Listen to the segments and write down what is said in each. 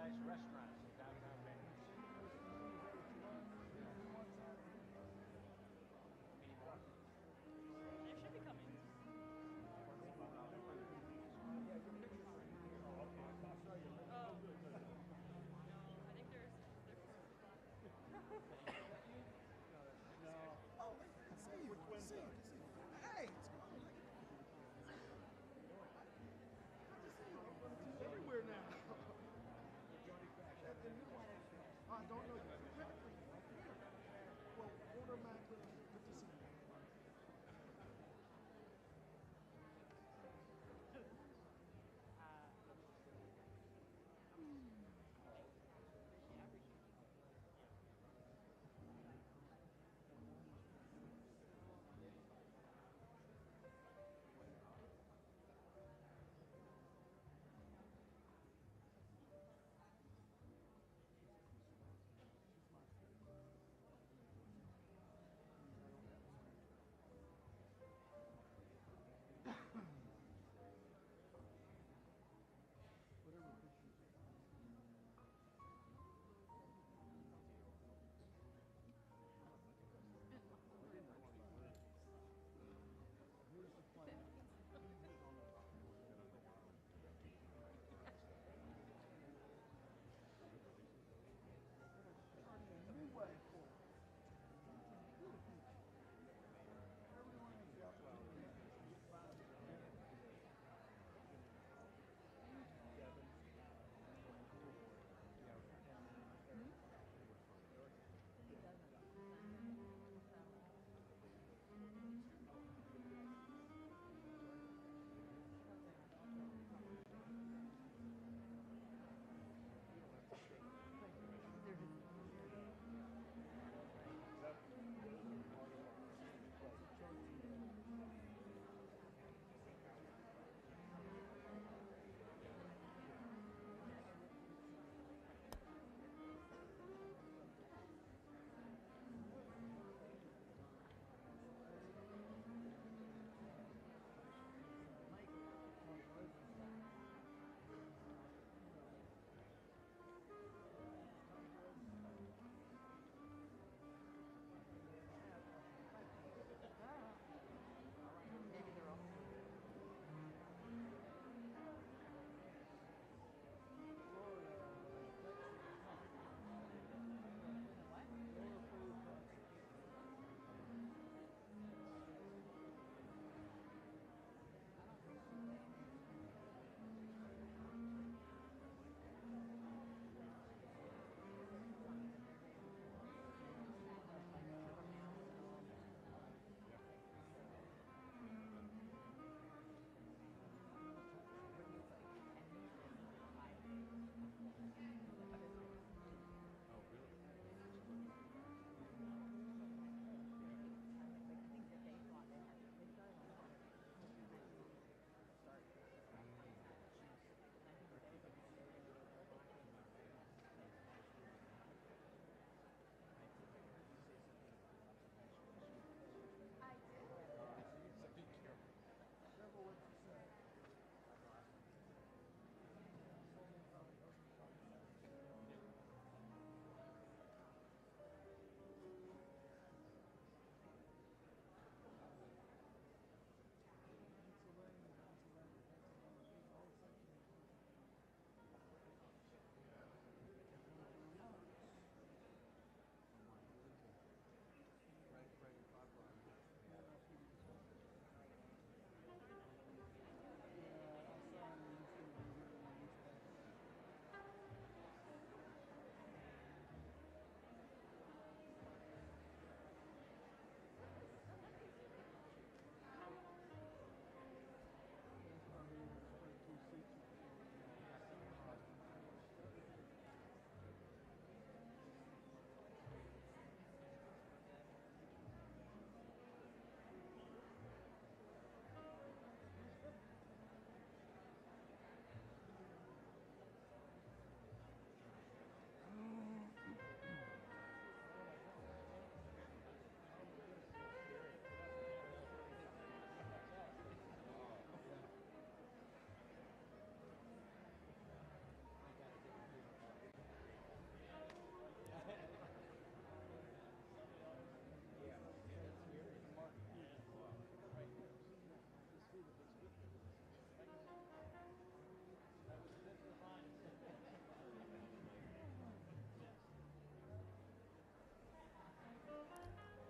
nice restaurants in downtown Vegas. They should be coming. Oh. No, I think there's. Oh, see you. See you. Hey, it's everywhere now.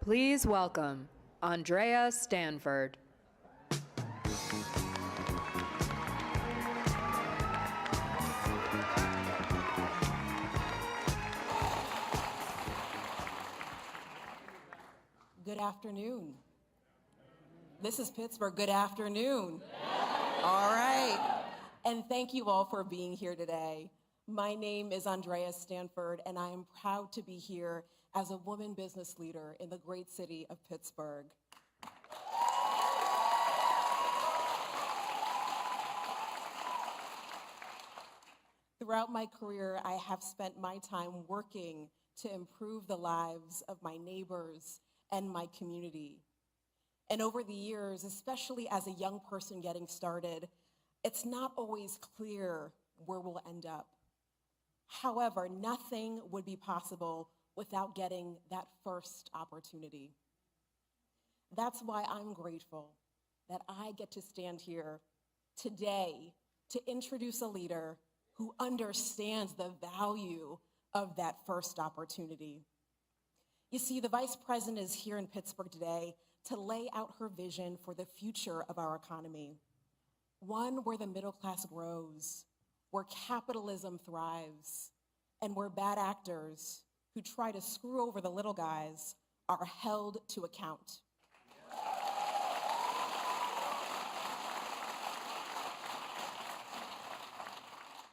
Please welcome Andrea Stanford. Good afternoon. This is Pittsburgh. Good afternoon. All right. And thank you all for being here today. My name is Andrea Stanford, and I am proud to be here as a woman business leader in the great city of Pittsburgh. Throughout my career, I have spent my time working to improve the lives of my neighbors and my community. And over the years, especially as a young person getting started, it's not always clear where we'll end up. However, nothing would be possible without getting that first opportunity. That's why I'm grateful that I get to stand here today to introduce a leader who understands the value of that first opportunity. You see, the Vice President is here in Pittsburgh today to lay out her vision for the future of our economy, one where the middle class grows, where capitalism thrives, and where bad actors who try to screw over the little guys are held to account.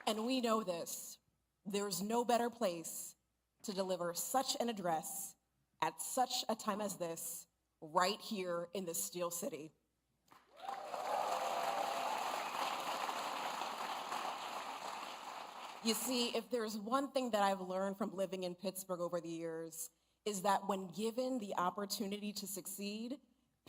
And we know this. There's no better place to deliver such an address at such a time as this, right here in the Steel City. You see, if there's one thing that I've learned from living in Pittsburgh over the years, is that when given the opportunity to succeed,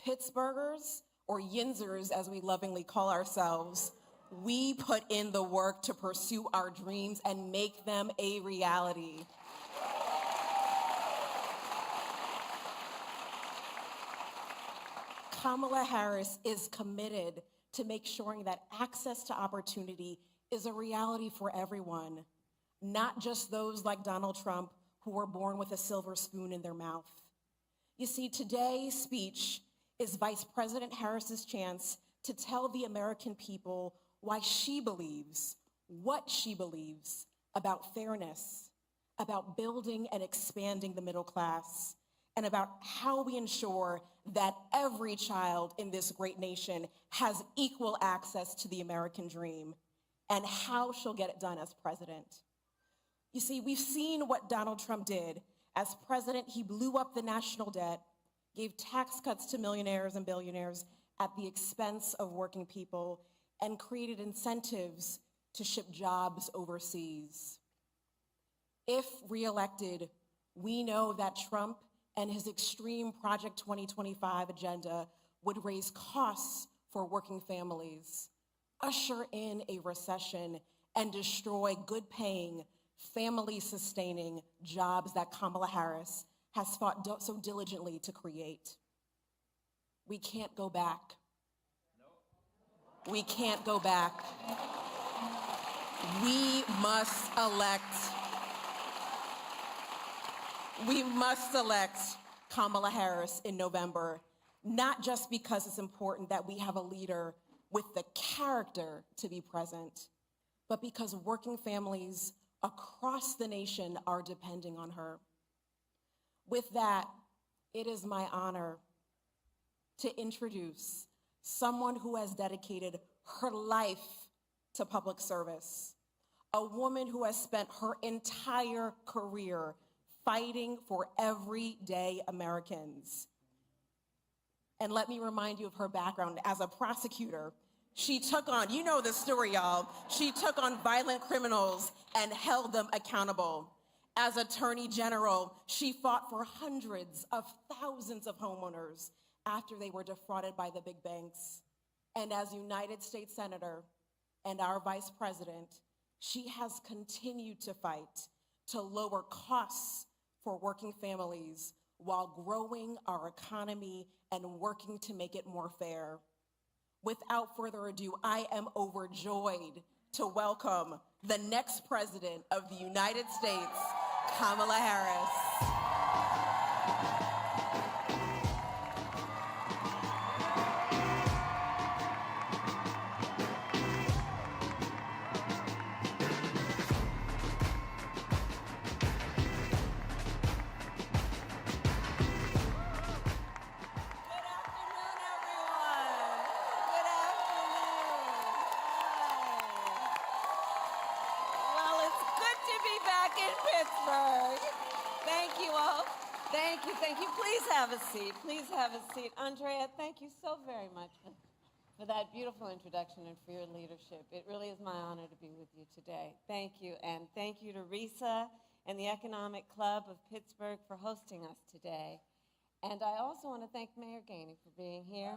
Pittsburghers, or Yinzers as we lovingly call ourselves, we put in the work to pursue our dreams and make them a reality. Kamala Harris is committed to make sure that access to opportunity is a reality for everyone, not just those like Donald Trump who were born with a silver spoon in their mouth. You see, today's speech is Vice President Harris's chance to tell the American people why she believes, what she believes about fairness, about building and expanding the middle class, and about how we ensure that every child in this great nation has equal access to the American dream, and how she'll get it done as president. You see, we've seen what Donald Trump did. As president, he blew up the national debt, gave tax cuts to millionaires and billionaires at the expense of working people, and created incentives to ship jobs overseas. If reelected, we know that Trump and his extreme Project 2025 agenda would raise costs for working families, usher in a recession, and destroy good-paying, family-sustaining jobs that Kamala Harris has fought so diligently to create. We can't go back. We can't go back. We must elect Kamala Harris in November, not just because it's important that we have a leader with the character to be present, but because working families across the nation are depending on her. With that, it is my honor to introduce someone who has dedicated her life to public service, a woman who has spent her entire career fighting for everyday Americans. And let me remind you of her background. As a prosecutor, she took on, you know the story, y'all, she took on violent criminals and held them accountable. As Attorney General, she fought for hundreds of thousands of homeowners after they were defrauded by the big banks. And as United States Senator and our Vice President, she has continued to fight to lower costs for working families while growing our economy and working to make it more fair. Without further ado, I am overjoyed to welcome the next President of the United States, Kamala Harris. Thank you, thank you. Please have a seat. Please have a seat. Andrea, thank you so very much for that beautiful introduction and for your leadership. It really is my honor to be with you today. Thank you, and thank you to Risa and the Economic Club of Pittsburgh for hosting us today. And I also want to thank Mayor Gainey for being here.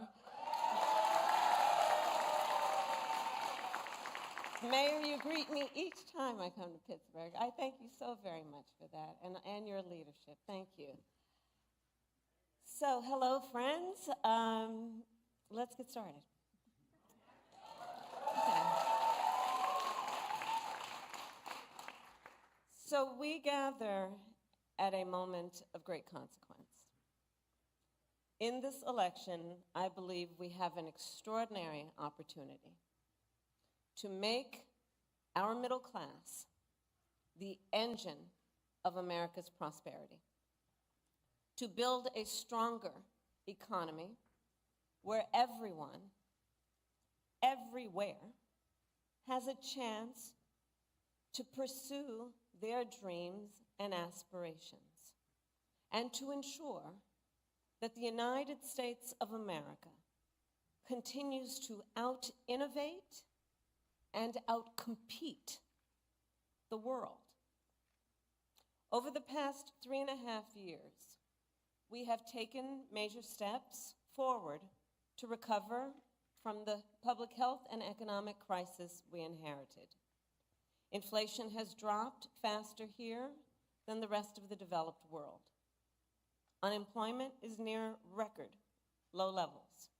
Mayor, you greet me each time I come to Pittsburgh. I thank you so very much for that, and your leadership. Thank you. So, hello, friends. Let's get started. Okay. So we gather at a moment of great consequence. In this election, I believe we have an extraordinary opportunity to make our middle class the engine of America's prosperity, to build a stronger economy where everyone, everywhere, has a chance to pursue their dreams and aspirations, and to ensure that the United States of America continues to out-innovate and out-compete the world. Over the past 3.5 years, we have taken major steps forward to recover from the public health and economic crisis we inherited. Inflation has dropped faster here than the rest of the developed world. Unemployment is near record low levels.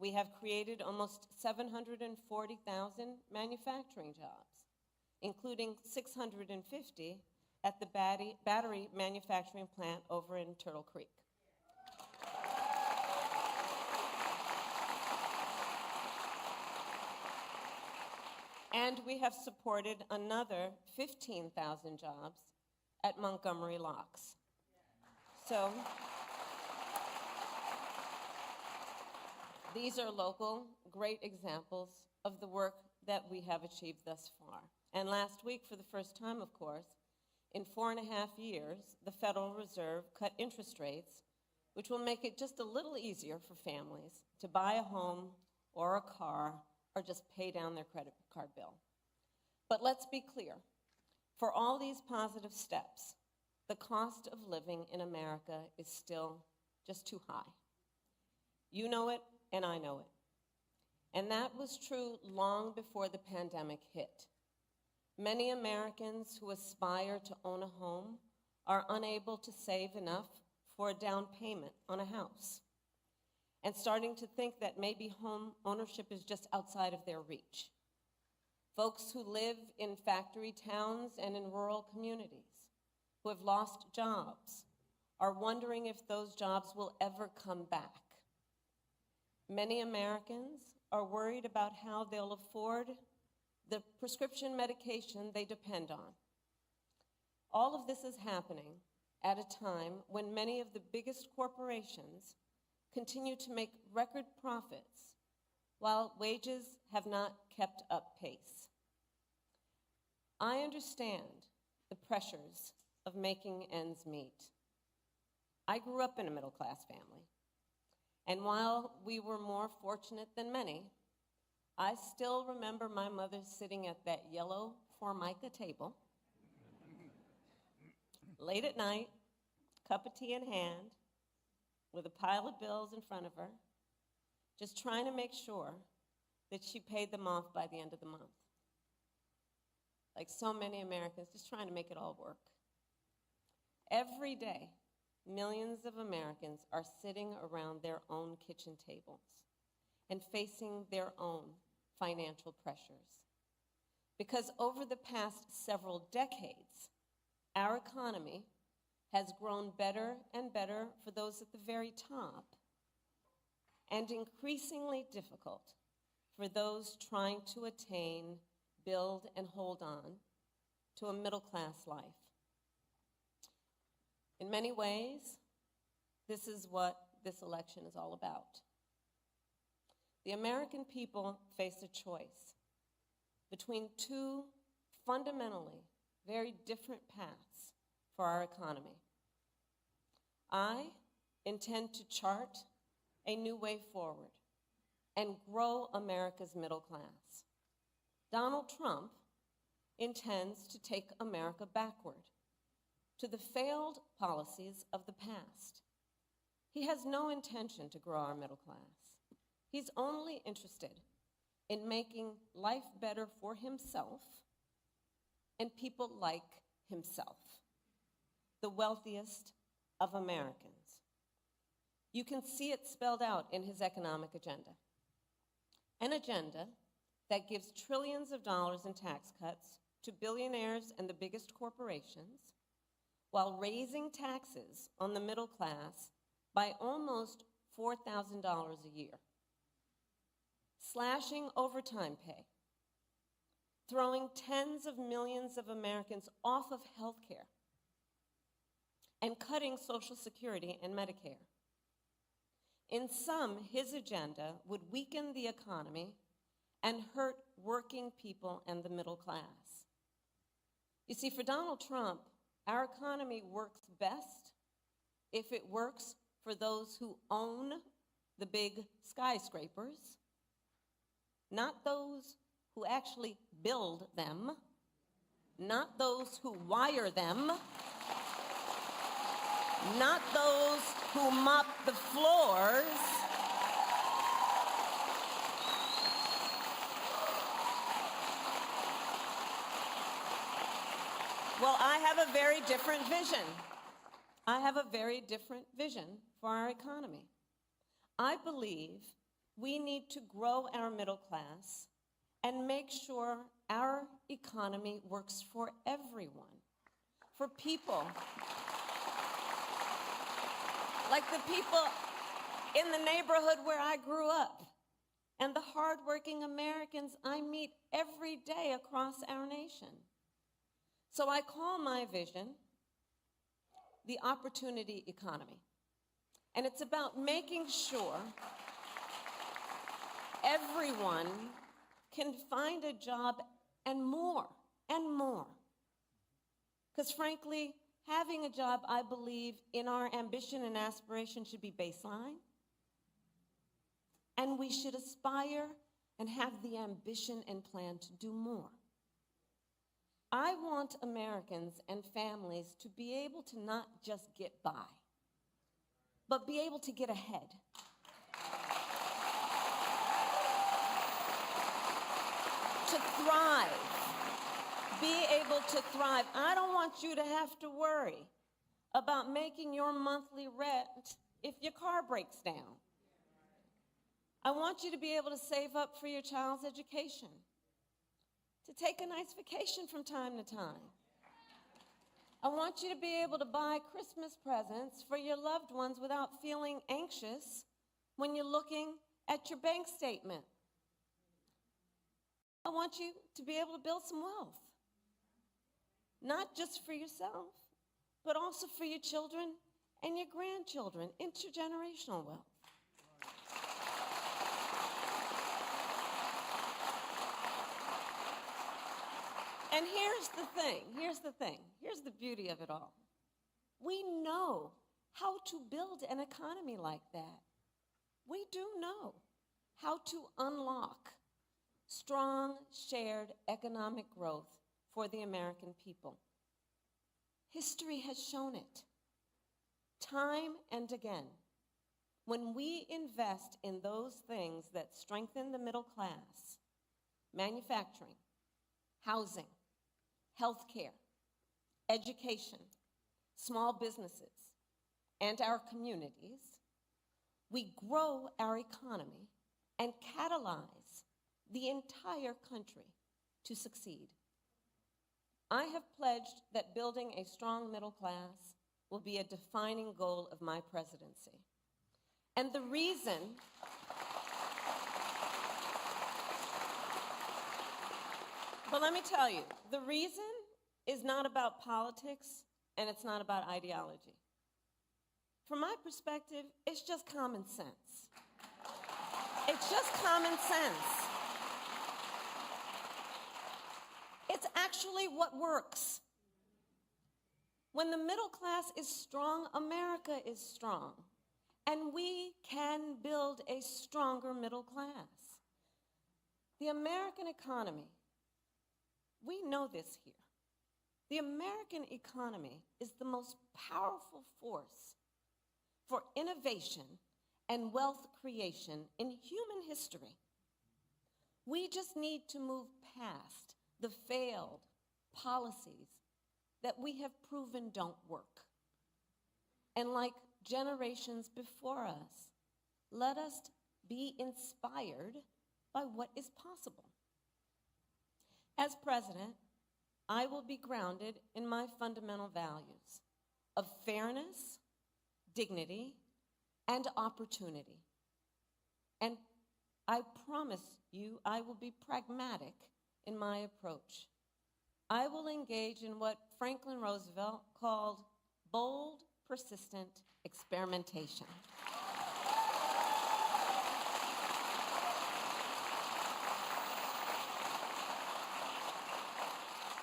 We have created almost 740,000 manufacturing jobs, including 650 at the battery manufacturing plant over in Turtle Creek. And we have supported another 15,000 jobs at Montgomery Locks. So, these are local, great examples of the work that we have achieved thus far. And last week, for the first time, of course, in 4.5 years, the Federal Reserve cut interest rates, which will make it just a little easier for families to buy a home or a car or just pay down their credit card bill. But let's be clear, for all these positive steps, the cost of living in America is still just too high. You know it, and I know it. And that was true long before the pandemic hit. Many Americans who aspire to own a home are unable to save enough for a down payment on a house, and starting to think that maybe home ownership is just outside of their reach. Folks who live in factory towns and in rural communities, who have lost jobs, are wondering if those jobs will ever come back. Many Americans are worried about how they'll afford the prescription medication they depend on. All of this is happening at a time when many of the biggest corporations continue to make record profits while wages have not kept up pace. I understand the pressures of making ends meet. I grew up in a middle-class family, and while we were more fortunate than many, I still remember my mother sitting at that yellow Formica table, late at night, cup of tea in hand, with a pile of bills in front of her, just trying to make sure that she paid them off by the end of the month. Like so many Americans, just trying to make it all work. Every day, millions of Americans are sitting around their own kitchen tables and facing their own financial pressures. Because over the past several decades, our economy has grown better and better for those at the very top, and increasingly difficult for those trying to attain, build, and hold on to a middle-class life. In many ways, this is what this election is all about. The American people face a choice between two fundamentally very different paths for our economy. I intend to chart a new way forward and grow America's middle class. Donald Trump intends to take America backward to the failed policies of the past. He has no intention to grow our middle class. He's only interested in making life better for himself and people like himself, the wealthiest of Americans. You can see it spelled out in his economic agenda. An agenda that gives trillions of dollars in tax cuts to billionaires and the biggest corporations, while raising taxes on the middle class by almost $4,000 a year, slashing overtime pay, throwing tens of millions of Americans off of health care, and cutting Social Security and Medicare. In sum, his agenda would weaken the economy and hurt working people and the middle class. You see, for Donald Trump, our economy works best if it works for those who own the big skyscrapers, not those who actually build them, not those who wire them, not those who mop the floors, well, I have a very different vision. I have a very different vision for our economy. I believe we need to grow our middle class and make sure our economy works for everyone, for people like the people in the neighborhood where I grew up and the hardworking Americans I meet every day across our nation. So I call my vision the opportunity economy. And it's about making sure everyone can find a job and more, and more. Because frankly, having a job, I believe, in our ambition and aspiration should be baseline. And we should aspire and have the ambition and plan to do more. I want Americans and families to be able to not just get by, but be able to get ahead. To thrive. Be able to thrive. I don't want you to have to worry about making your monthly rent if your car breaks down. I want you to be able to save up for your child's education, to take a nice vacation from time to time. I want you to be able to buy Christmas presents for your loved ones without feeling anxious when you're looking at your bank statement. I want you to be able to build some wealth, not just for yourself, but also for your children and your grandchildren, intergenerational wealth. And here's the beauty of it all. We know how to build an economy like that. We do know how to unlock strong, shared economic growth for the American people. History has shown it, time and again. When we invest in those things that strengthen the middle class, manufacturing, housing, healthcare, education, small businesses, and our communities, we grow our economy and catalyze the entire country to succeed. I have pledged that building a strong middle class will be a defining goal of my presidency. And the reason but let me tell you, the reason is not about politics and it's not about ideology. From my perspective, it's just common sense. It's just common sense. It's actually what works. When the middle class is strong, America is strong, and we can build a stronger middle class. The American economy, we know this here. The American economy is the most powerful force for innovation and wealth creation in human history. We just need to move past the failed policies that we have proven don't work. And like generations before us, let us be inspired by what is possible. As president, I will be grounded in my fundamental values of fairness, dignity, and opportunity. And I promise you, I will be pragmatic in my approach. I will engage in what Franklin Roosevelt called bold, persistent experimentation.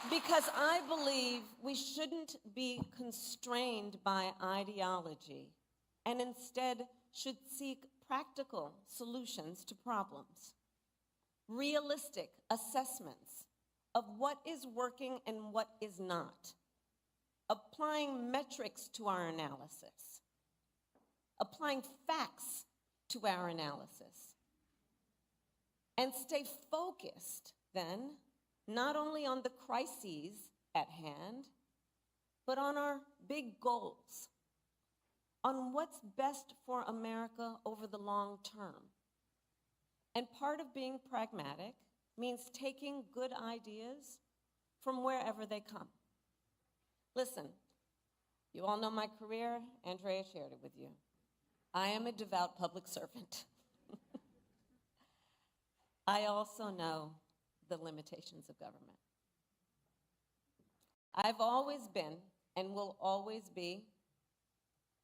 Because I believe we shouldn't be constrained by ideology and instead should seek practical solutions to problems, realistic assessments of what is working and what is not, applying metrics to our analysis, applying facts to our analysis, and stay focused then not only on the crises at hand, but on our big goals, on what's best for America over the long term. And part of being pragmatic means taking good ideas from wherever they come. Listen, you all know my career. Andrea shared it with you. I am a devout public servant. I also know the limitations of government. I've always been and will always be,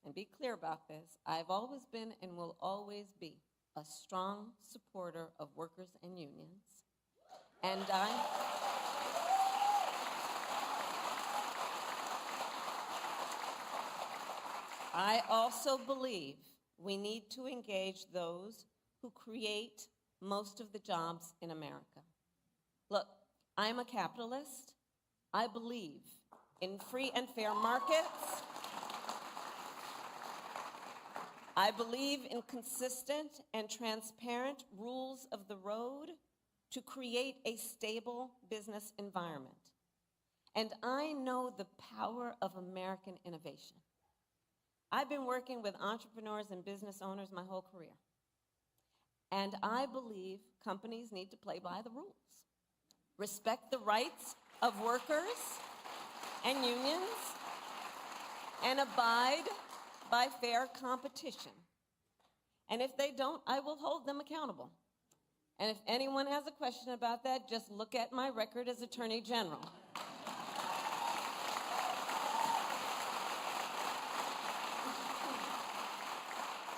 and be clear about this, I've always been and will always be a strong supporter of workers and unions. And I also believe we need to engage those who create most of the jobs in America. Look, I'm a capitalist. I believe in free and fair markets. I believe in consistent and transparent rules of the road to create a stable business environment. And I know the power of American innovation. I've been working with entrepreneurs and business owners my whole career. And I believe companies need to play by the rules. Respect the rights of workers and unions, and abide by fair competition. And if they don't, I will hold them accountable. And if anyone has a question about that, just look at my record as Attorney General.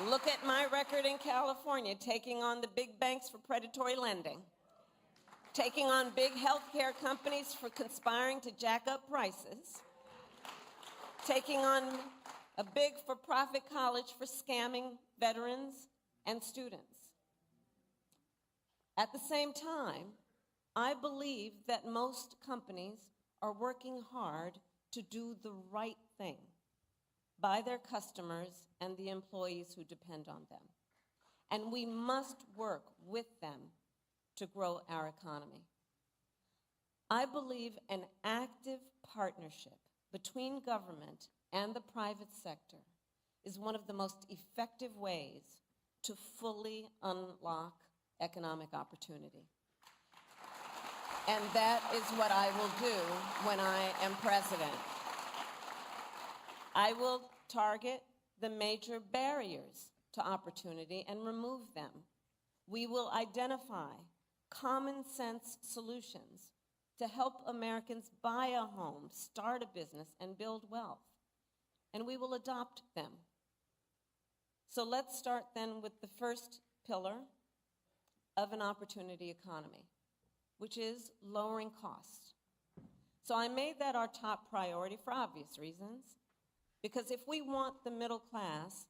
Look at my record in California, taking on the big banks for predatory lending, taking on big healthcare companies for conspiring to jack up prices, taking on a big for-profit college for scamming veterans and students. At the same time, I believe that most companies are working hard to do the right thing by their customers and the employees who depend on them. And we must work with them to grow our economy. I believe an active partnership between government and the private sector is one of the most effective ways to fully unlock economic opportunity. And that is what I will do when I am president. I will target the major barriers to opportunity and remove them. We will identify common sense solutions to help Americans buy a home, start a business, and build wealth. And we will adopt them. So let's start then with the first pillar of an opportunity economy, which is lowering costs. So I made that our top priority for obvious reasons. Because if we want the middle class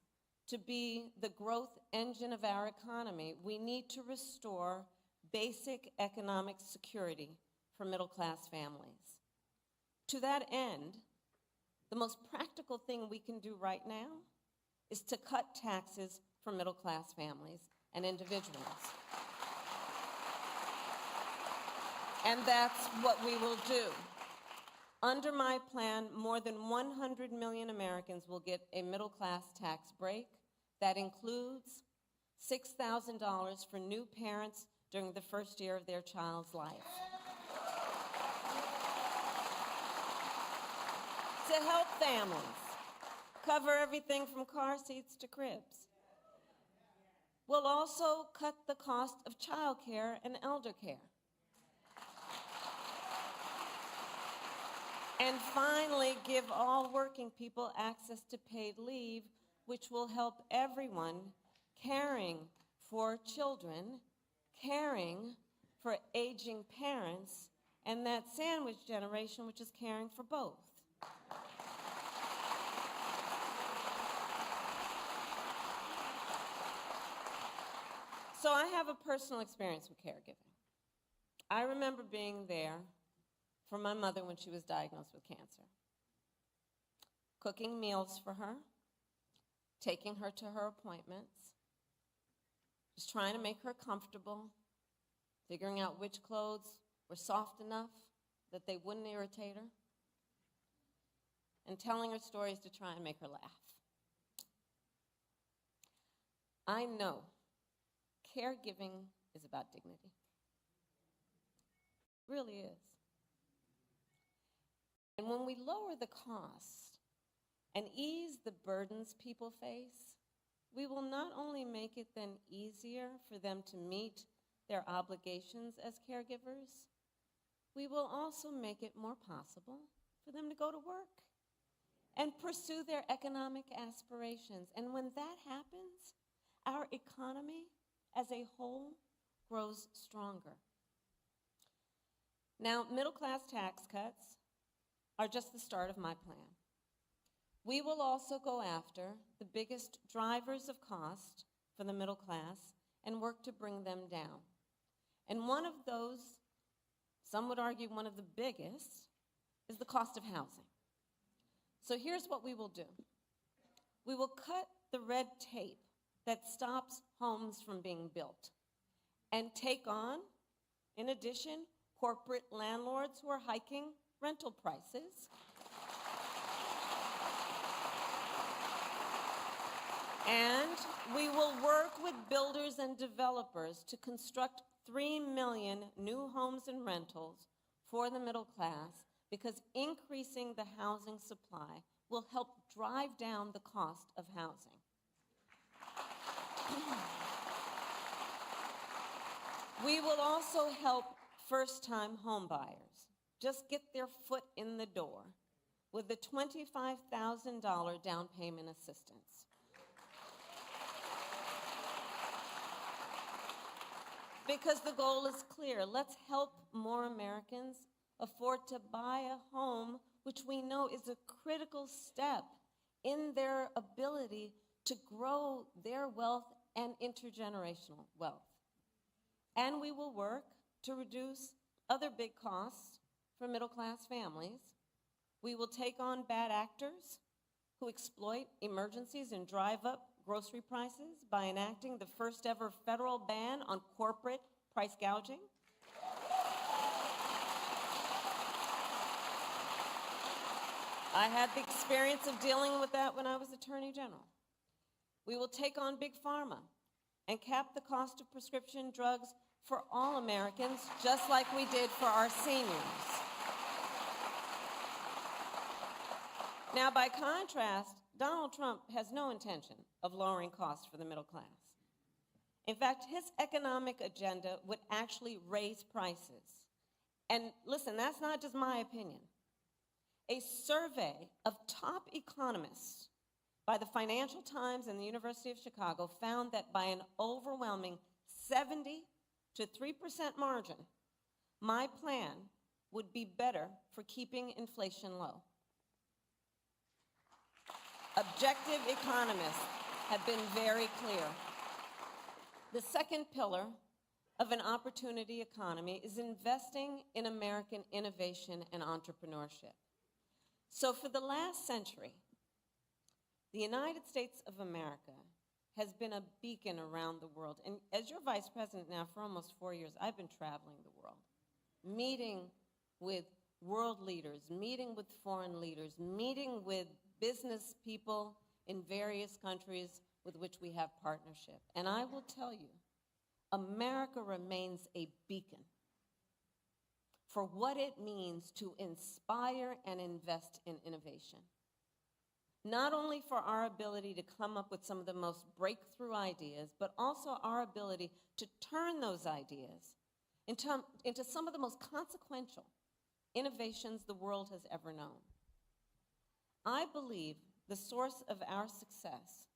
to be the growth engine of our economy, we need to restore basic economic security for middle-class families. To that end, the most practical thing we can do right now is to cut taxes for middle-class families and individuals. And that's what we will do. Under my plan, more than 100 million Americans will get a middle-class tax break. That includes $6,000 for new parents during the first year of their child's life. To help families cover everything from car seats to cribs. We'll also cut the cost of child care and elder care. And finally, give all working people access to paid leave, which will help everyone caring for children, caring for aging parents, and that sandwich generation, which is caring for both. So I have a personal experience with caregiving. I remember being there for my mother when she was diagnosed with cancer, cooking meals for her, taking her to her appointments, just trying to make her comfortable, figuring out which clothes were soft enough that they wouldn't irritate her, and telling her stories to try and make her laugh. I know caregiving is about dignity. It really is. And when we lower the cost and ease the burdens people face, we will not only make it then easier for them to meet their obligations as caregivers, we will also make it more possible for them to go to work and pursue their economic aspirations. And when that happens, our economy as a whole grows stronger. Now, middle-class tax cuts are just the start of my plan. We will also go after the biggest drivers of cost for the middle class and work to bring them down. And one of those, some would argue one of the biggest, is the cost of housing. So here's what we will do. We will cut the red tape that stops homes from being built and take on, in addition, corporate landlords who are hiking rental prices. And we will work with builders and developers to construct 3 million new homes and rentals for the middle class, because increasing the housing supply will help drive down the cost of housing. We will also help first-time homebuyers just get their foot in the door with the $25,000 down payment assistance. Because the goal is clear. Let's help more Americans afford to buy a home, which we know is a critical step in their ability to grow their wealth and intergenerational wealth. And we will work to reduce other big costs for middle-class families. We will take on bad actors who exploit emergencies and drive up grocery prices by enacting the first ever federal ban on corporate price gouging. I had the experience of dealing with that when I was Attorney General. We will take on Big Pharma and cap the cost of prescription drugs for all Americans, just like we did for our seniors. Now, by contrast, Donald Trump has no intention of lowering costs for the middle class. In fact, his economic agenda would actually raise prices. And listen, that's not just my opinion. A survey of top economists by the Financial Times and the University of Chicago found that by an overwhelming 70 to 3% margin, my plan would be better for keeping inflation low. Objective economists have been very clear. The second pillar of an opportunity economy is investing in American innovation and entrepreneurship. So for the last century, the United States of America has been a beacon around the world. And as your vice president now for almost 4 years, I've been traveling the world, meeting with world leaders, meeting with foreign leaders, meeting with business people in various countries with which we have partnership. And I will tell you, America remains a beacon for what it means to inspire and invest in innovation. Not only for our ability to come up with some of the most breakthrough ideas, but also our ability to turn those ideas into some of the most consequential innovations the world has ever known. I believe the source of our success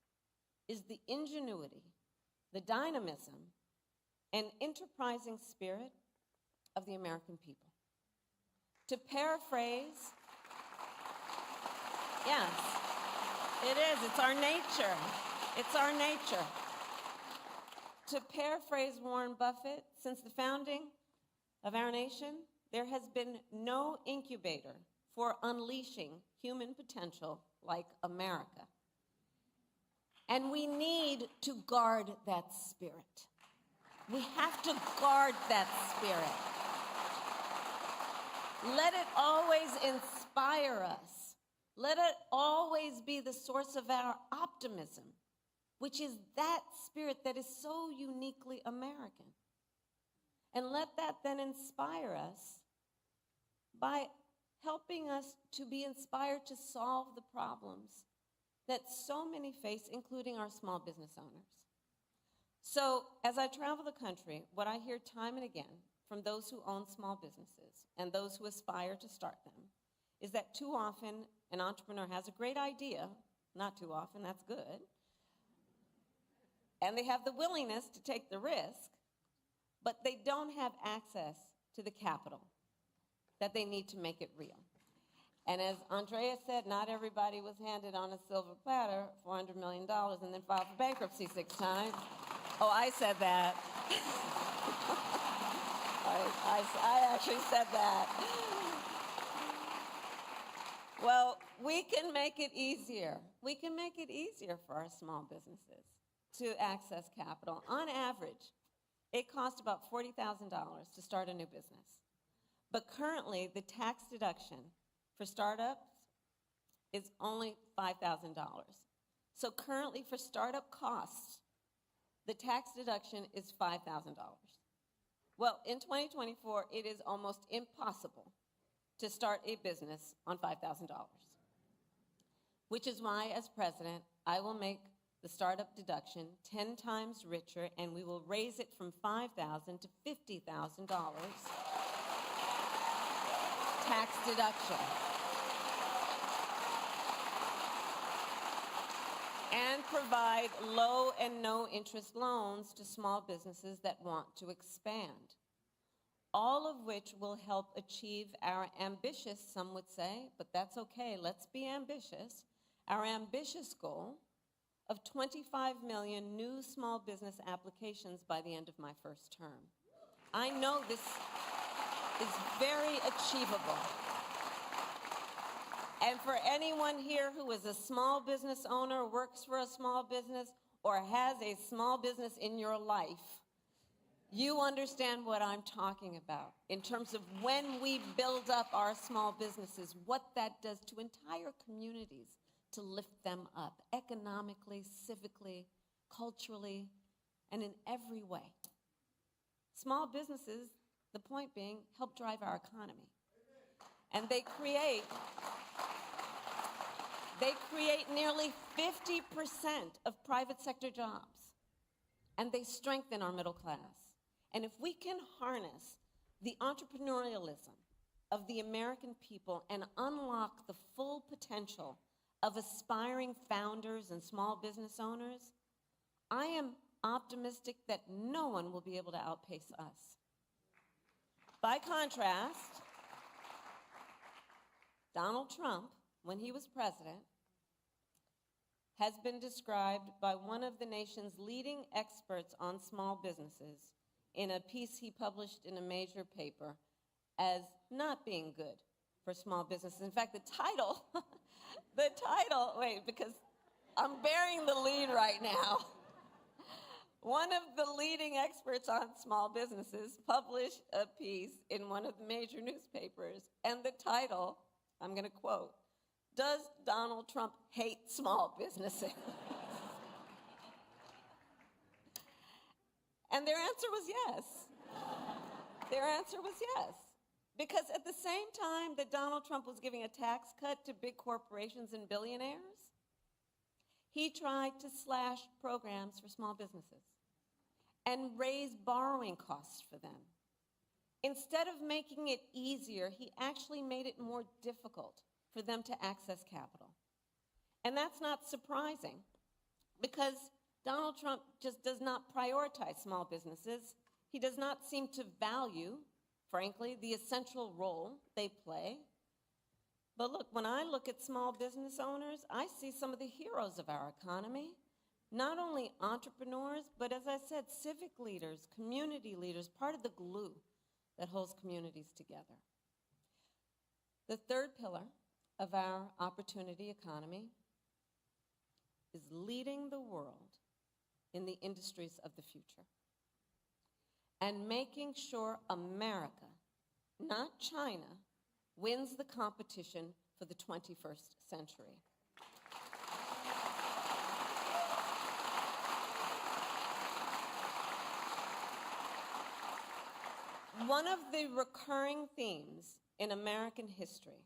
is the ingenuity, the dynamism, and enterprising spirit of the American people. To paraphrase, yes, it is, it's our nature. It's our nature. To paraphrase Warren Buffett, since the founding of our nation, there has been no incubator for unleashing human potential like America. And we need to guard that spirit. We have to guard that spirit. Let it always inspire us. Let it always be the source of our optimism, which is that spirit that is so uniquely American. And let that then inspire us by helping us to be inspired to solve the problems that so many face, including our small business owners. So as I travel the country, what I hear time and again from those who own small businesses and those who aspire to start them is that too often an entrepreneur has a great idea, not too often, that's good, and they have the willingness to take the risk, but they don't have access to the capital that they need to make it real. And as Andrea said, not everybody was handed on a silver platter $400 million and then filed for bankruptcy 6 times. Oh, I said that. I actually said that. Well, we can make it easier. We can make it easier for our small businesses to access capital. On average, it costs about $40,000 to start a new business. But currently, the tax deduction for startups is only $5,000. So currently, for startup costs, the tax deduction is $5,000. Well, in 2024, it is almost impossible to start a business on $5,000, which is why, as president, I will make the startup deduction 10 times richer, and we will raise it from $5,000 to $50,000 tax deduction. And provide low and no interest loans to small businesses that want to expand, all of which will help achieve our ambitious, some would say, but that's okay, let's be ambitious, our ambitious goal of 25 million new small business applications by the end of my first term. I know this is very achievable. And for anyone here who is a small business owner, works for a small business, or has a small business in your life, you understand what I'm talking about in terms of when we build up our small businesses, what that does to entire communities to lift them up economically, civically, culturally, and in every way. Small businesses, the point being, help drive our economy. And they create nearly 50% of private sector jobs. And they strengthen our middle class. And if we can harness the entrepreneurialism of the American people and unlock the full potential of aspiring founders and small business owners, I am optimistic that no one will be able to outpace us. By contrast, Donald Trump, when he was president, has been described by one of the nation's leading experts on small businesses in a piece he published in a major paper as not being good for small businesses. In fact, the title, wait, because I'm bearing the lead right now. One of the leading experts on small businesses published a piece in one of the major newspapers, and the title, I'm going to quote, "Does Donald Trump hate small businesses?" And their answer was yes. Their answer was yes. Because at the same time that Donald Trump was giving a tax cut to big corporations and billionaires, he tried to slash programs for small businesses and raise borrowing costs for them. Instead of making it easier, he actually made it more difficult for them to access capital. And that's not surprising, because Donald Trump just does not prioritize small businesses. He does not seem to value, frankly, the essential role they play. But look, when I look at small business owners, I see some of the heroes of our economy. Not only entrepreneurs, but as I said, civic leaders, community leaders, part of the glue that holds communities together. The third pillar of our opportunity economy is leading the world in the industries of the future and making sure America, not China, wins the competition for the 21st century. One of the recurring themes in American history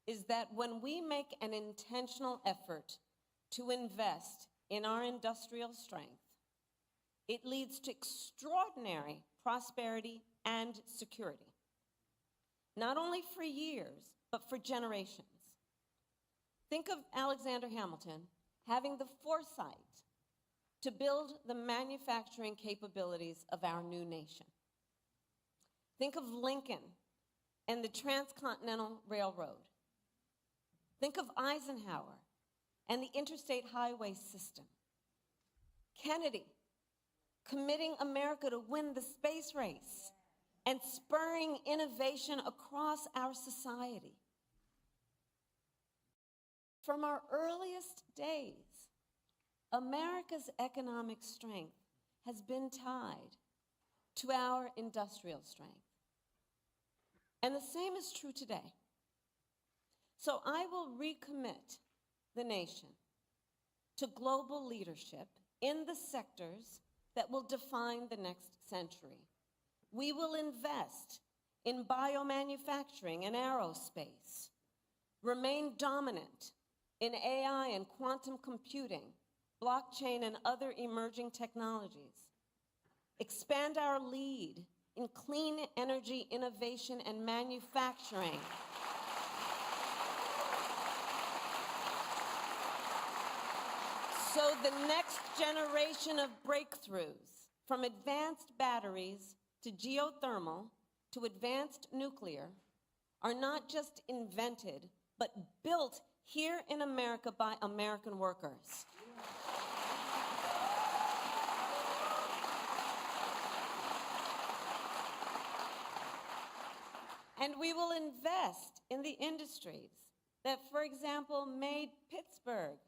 is that when we make an intentional effort to invest in our industrial strength, it leads to extraordinary prosperity and security, not only for years, but for generations. Think of Alexander Hamilton having the foresight to build the manufacturing capabilities of our new nation. Think of Lincoln and the Transcontinental Railroad. Think of Eisenhower and the interstate highway system. Kennedy committing America to win the space race and spurring innovation across our society. From our earliest days, America's economic strength has been tied to our industrial strength. And the same is true today. So I will recommit the nation to global leadership in the sectors that will define the next century. We will invest in biomanufacturing and aerospace, remain dominant in AI and quantum computing, blockchain and other emerging technologies, expand our lead in clean energy innovation and manufacturing, so the next generation of breakthroughs, from advanced batteries to geothermal to advanced nuclear, are not just invented, but built here in America by American workers. And we will invest in the industries that, for example, made Pittsburgh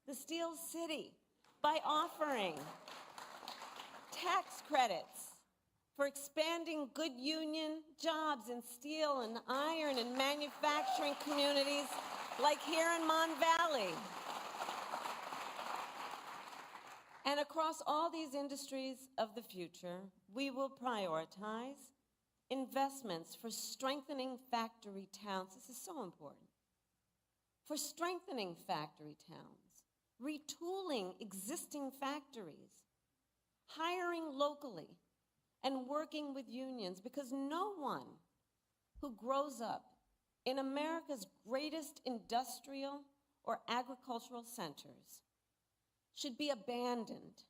the Steel City by offering tax credits for expanding good union jobs in steel and iron and manufacturing communities like here in Mon Valley. And across all these industries of the future, we will prioritize investments for strengthening factory towns. This is so important. For strengthening factory towns, retooling existing factories, hiring locally, and working with unions, because no one who grows up in America's greatest industrial or agricultural centers should be abandoned.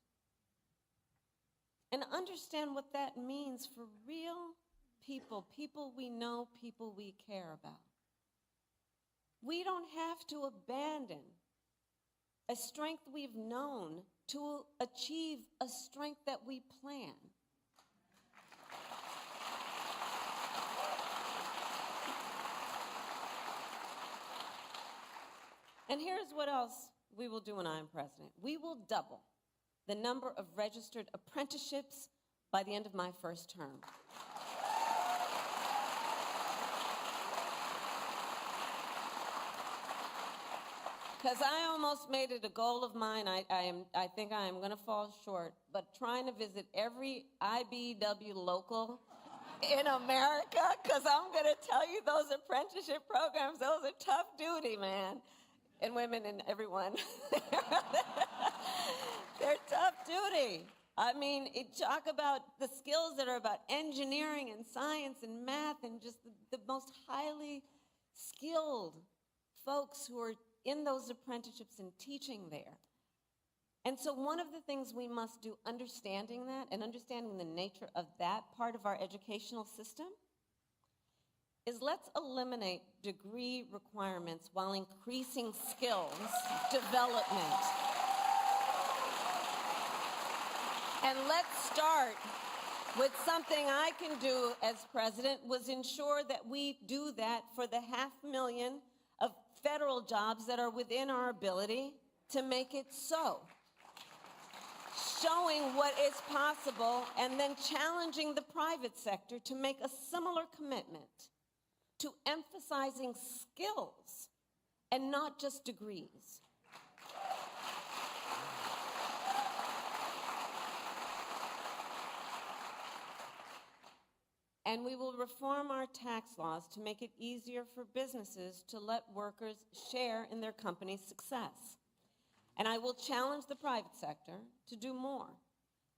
And understand what that means for real people, people we know, people we care about. We don't have to abandon a strength we've known, to achieve a strength that we plan. And here's what else we will do when I am president. We will double the number of registered apprenticeships by the end of my first term. Because I almost made it a goal of mine. I think I am going to fall short, but trying to visit every IBW local in America, because I'm going to tell you, those apprenticeship programs, those are tough duty, man. And women and everyone. They're tough duty. I mean, talk about the skills that are about engineering and science and math and just the most highly skilled folks who are in those apprenticeships and teaching there. And so one of the things we must do, understanding that and understanding the nature of that part of our educational system, is let's eliminate degree requirements while increasing skills development. And let's start with something I can do as president, was ensure that we do that for the 500,000 of federal jobs that are within our ability to make it so. Showing what is possible and then challenging the private sector to make a similar commitment to emphasizing skills and not just degrees. And we will reform our tax laws to make it easier for businesses to let workers share in their company's success. And I will challenge the private sector to do more,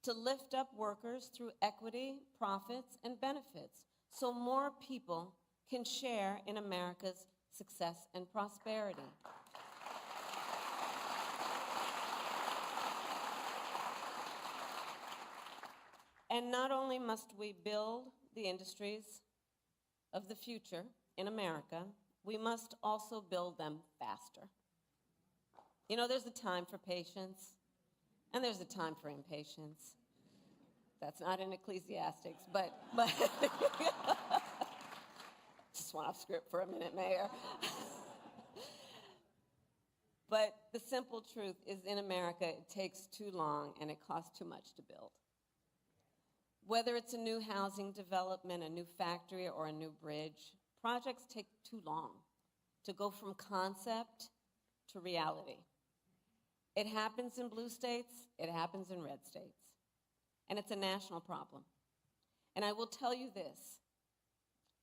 to lift up workers through equity, profits, and benefits, so more people can share in America's success and prosperity. And not only must we build the industries of the future in America, we must also build them faster. You know, there's a time for patience, and there's a time for impatience. That's not in Ecclesiastics, but just went off script for a minute, Mayor. But the simple truth is, in America, it takes too long and it costs too much to build. Whether it's a new housing development, a new factory, or a new bridge, projects take too long to go from concept to reality. It happens in blue states, it happens in red states, and it's a national problem. And I will tell you this,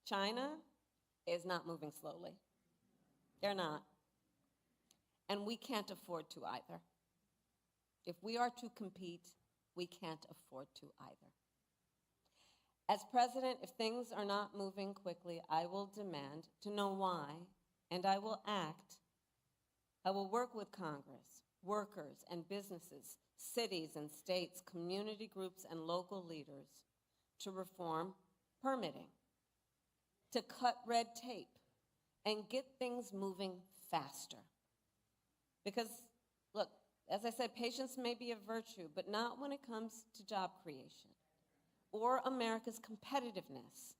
China is not moving slowly. They're not. And we can't afford to either. If we are to compete, we can't afford to either. As president, if things are not moving quickly, I will demand to know why, and I will act. I will work with Congress, workers and businesses, cities and states, community groups and local leaders to reform permitting, to cut red tape, and get things moving faster. Because, look, as I said, patience may be a virtue, but not when it comes to job creation or America's competitiveness.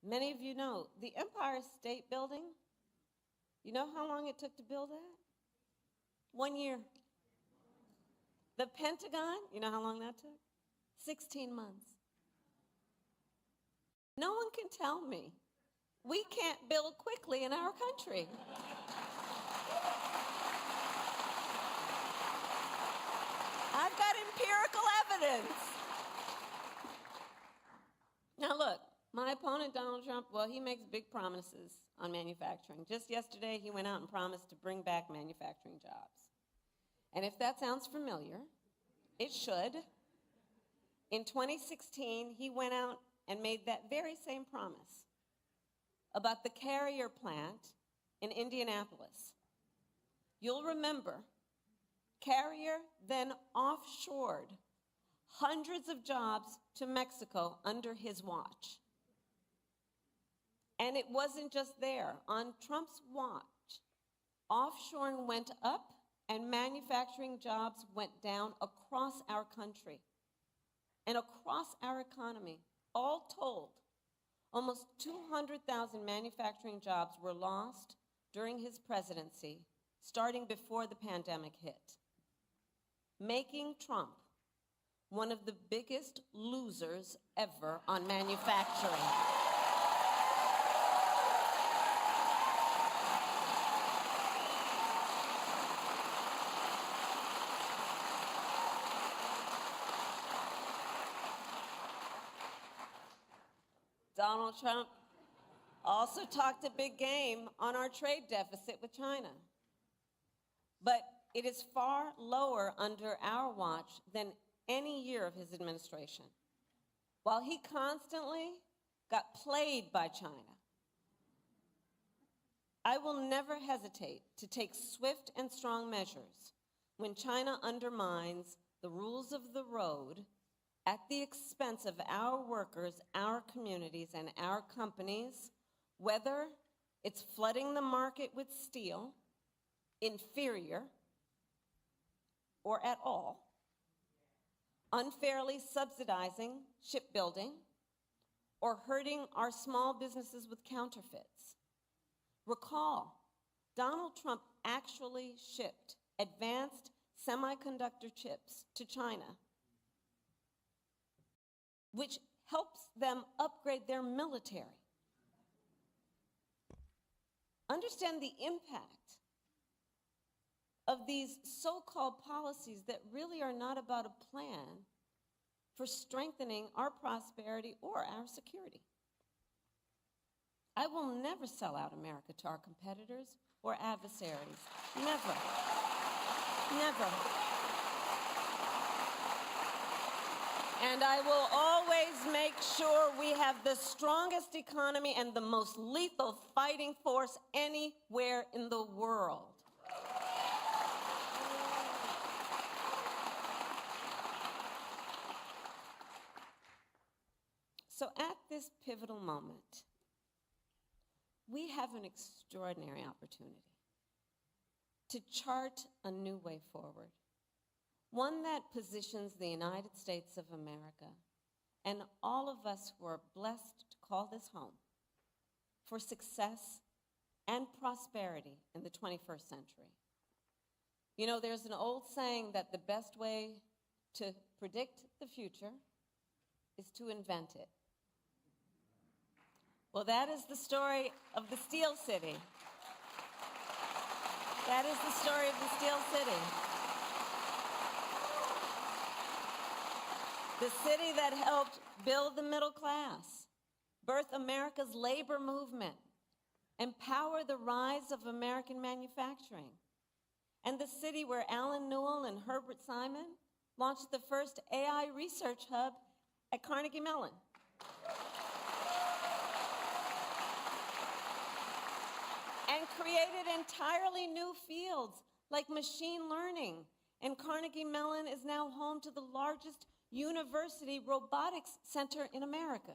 Many of you know, the Empire State Building, you know how long it took to build that? 1 year. The Pentagon, you know how long that took? 16 months. No one can tell me we can't build quickly in our country. I've got empirical evidence. Now look, my opponent, Donald Trump, well, he makes big promises on manufacturing. Just yesterday, he went out and promised to bring back manufacturing jobs. And if that sounds familiar, it should. In 2016, he went out and made that very same promise about the Carrier plant in Indianapolis. You'll remember, Carrier then offshored hundreds of jobs to Mexico under his watch. And it wasn't just there. On Trump's watch, offshoring went up and manufacturing jobs went down across our country and across our economy. All told, almost 200,000 manufacturing jobs were lost during his presidency, starting before the pandemic hit, making Trump one of the biggest losers ever on manufacturing. Donald Trump also talked a big game on our trade deficit with China. But it is far lower under our watch than any year of his administration. While he constantly got played by China, I will never hesitate to take swift and strong measures when China undermines the rules of the road at the expense of our workers, our communities, and our companies, whether it's flooding the market with steel, inferior, or at all, unfairly subsidizing shipbuilding, or hurting our small businesses with counterfeits. Recall, Donald Trump actually shipped advanced semiconductor chips to China, which helps them upgrade their military. Understand the impact of these so-called policies that really are not about a plan for strengthening our prosperity or our security. I will never sell out America to our competitors or adversaries. Never. Never. And I will always make sure we have the strongest economy and the most lethal fighting force anywhere in the world. So at this pivotal moment, we have an extraordinary opportunity to chart a new way forward, one that positions the United States of America and all of us who are blessed to call this home for success and prosperity in the 21st century. You know, there's an old saying that the best way to predict the future is to invent it. Well, that is the story of the Steel City. That is the story of the Steel City. The city that helped build the middle class, birth America's labor movement, empower the rise of American manufacturing, and the city where Alan Newell and Herbert Simon launched the first AI research hub at Carnegie Mellon. And created entirely new fields like machine learning. And Carnegie Mellon is now home to the largest university robotics center in America.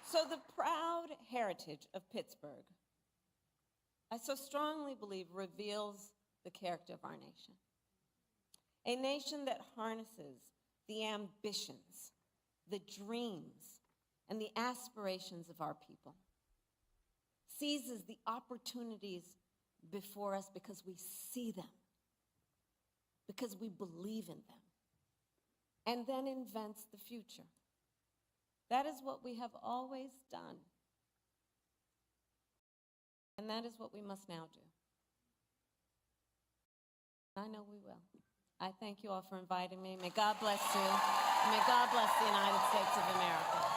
So the proud heritage of Pittsburgh, I so strongly believe, reveals the character of our nation. A nation that harnesses the ambitions, the dreams, and the aspirations of our people, seizes the opportunities before us because we see them, because we believe in them, and then invents the future. That is what we have always done, and that is what we must now do. I know we will. I thank you all for inviting me. May God bless you. And may God bless the United States of America.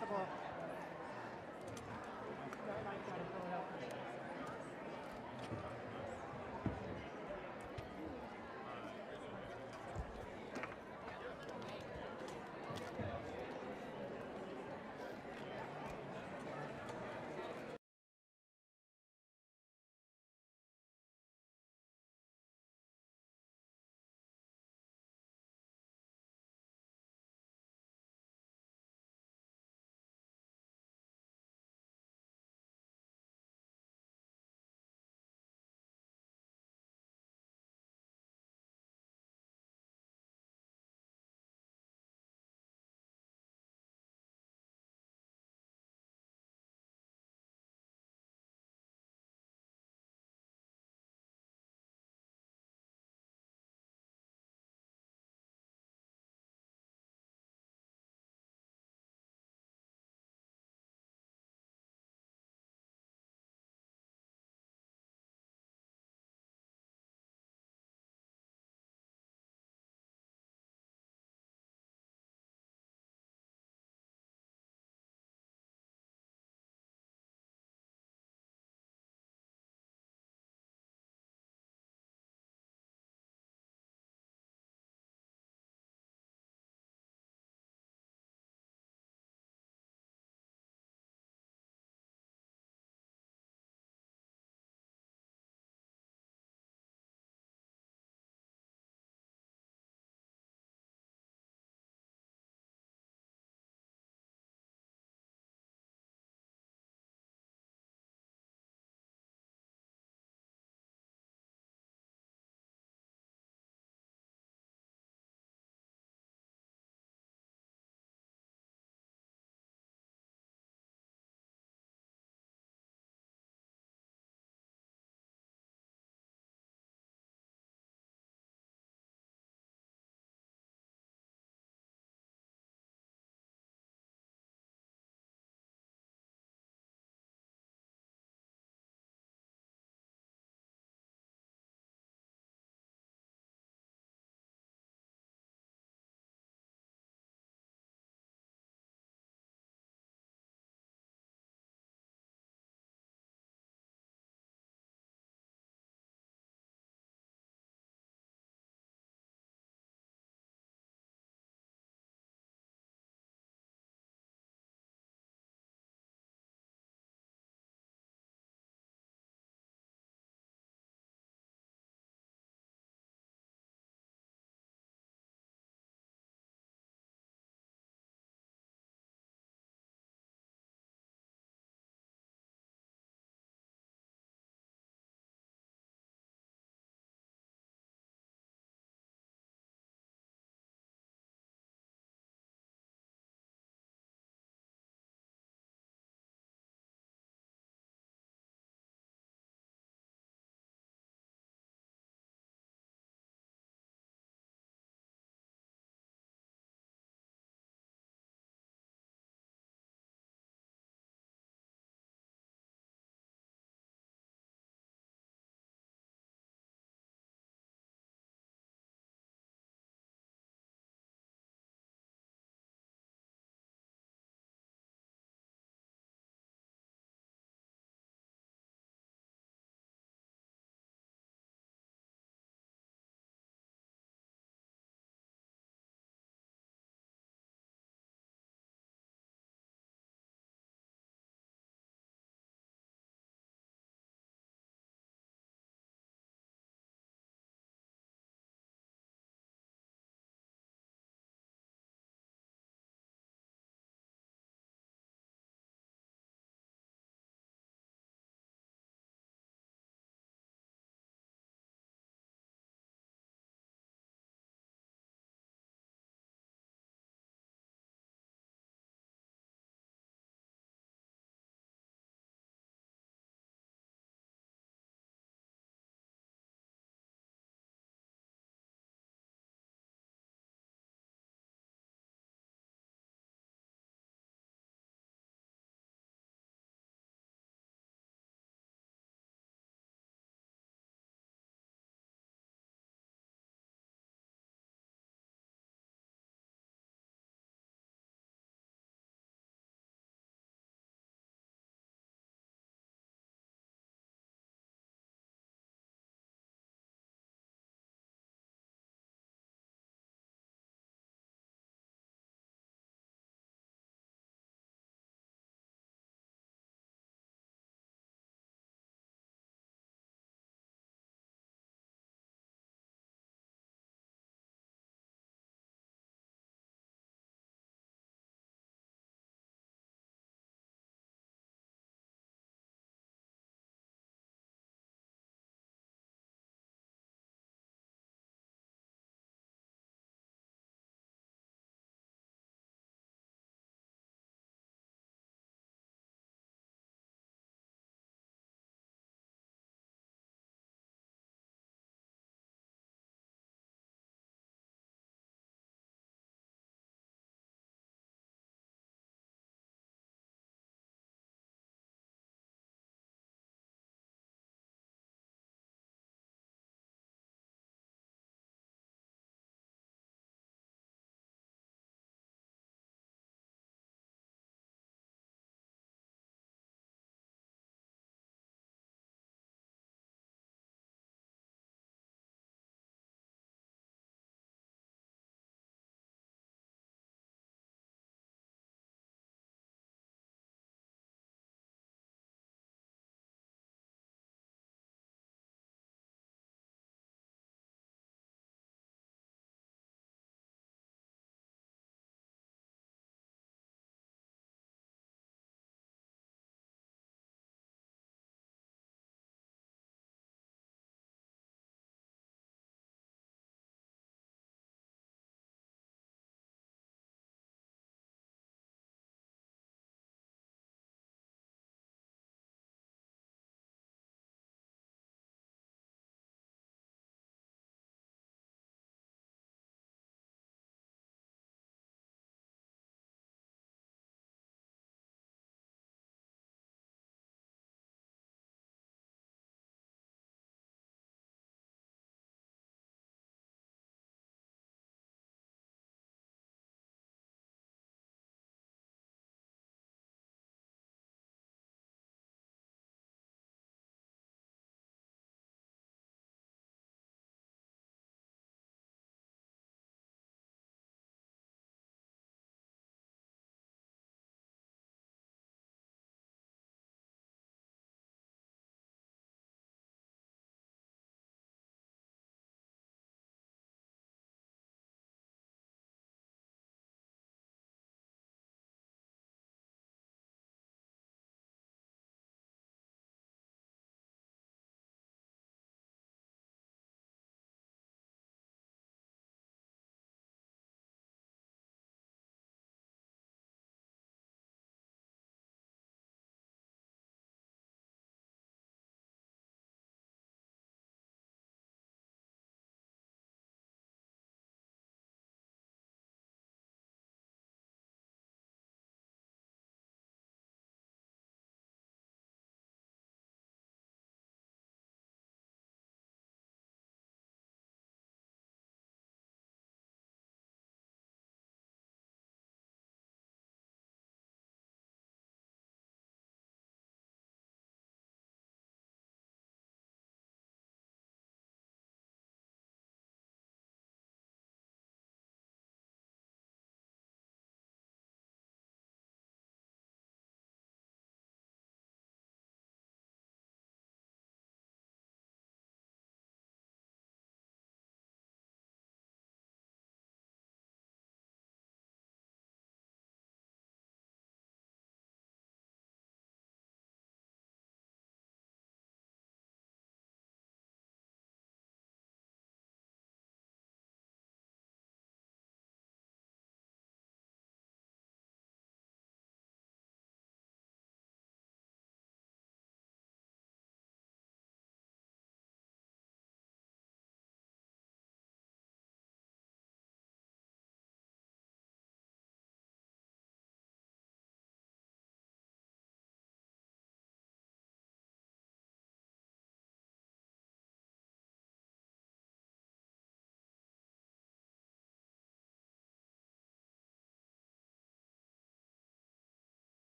possible